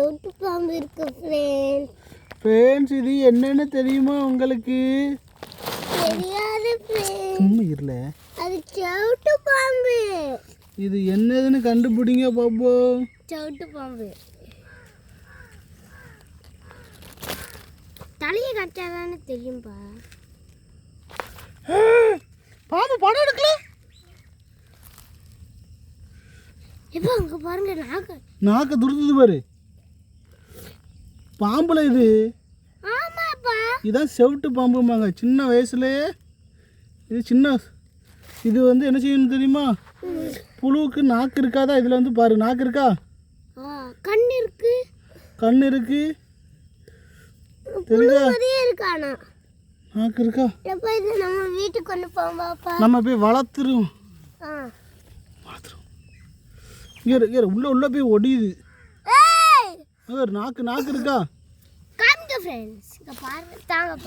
செவுட்டு பாம்பு இருக்கு friends. Friends இது என்னன்னு தெரியுமா உங்களுக்கு? தெரியாது ஃப்ரெண்ட்ஸ். சும்மா இருல. அது செவுட்டு பாம்பு. இது என்னதுன்னு கண்டுபிடிங்க பாப்போம். செவுட்டு பாம்பு. தலையை கட்டாதானே தெரியும்பா. பாம்பு படம் எடுக்கல. இப்போ அங்க பாருங்க நாக்க துருத்துது பாரு. பாம்புல இது. ஆமாப்பா. இதான் செவுட்டு பாம்புமாங்க. சின்ன வயசுலயே இது இது வந்து என்ன செய்யணும் தெரியுமா? புழுவுக்கு நாக்கு இருக்காதா? இதுல வந்து பாரு, நாக்கு இருக்கா? கண் இருக்கு. கண் இருக்கு. தெரியுதா? இருக்கானா? நாக்கு இருக்கா? எப்ப இது நம்ம வீட்டுக்கு கொண்டு போவோம்ப்பா. நம்ம போய் வளர்த்துருவோம். உள்ள போய் ஒடியுது. நாக்கு இருக்கா? காமிங்க ஃப்ரெண்ட்ஸ். இங்க பாருங்க தாங்கப்பா.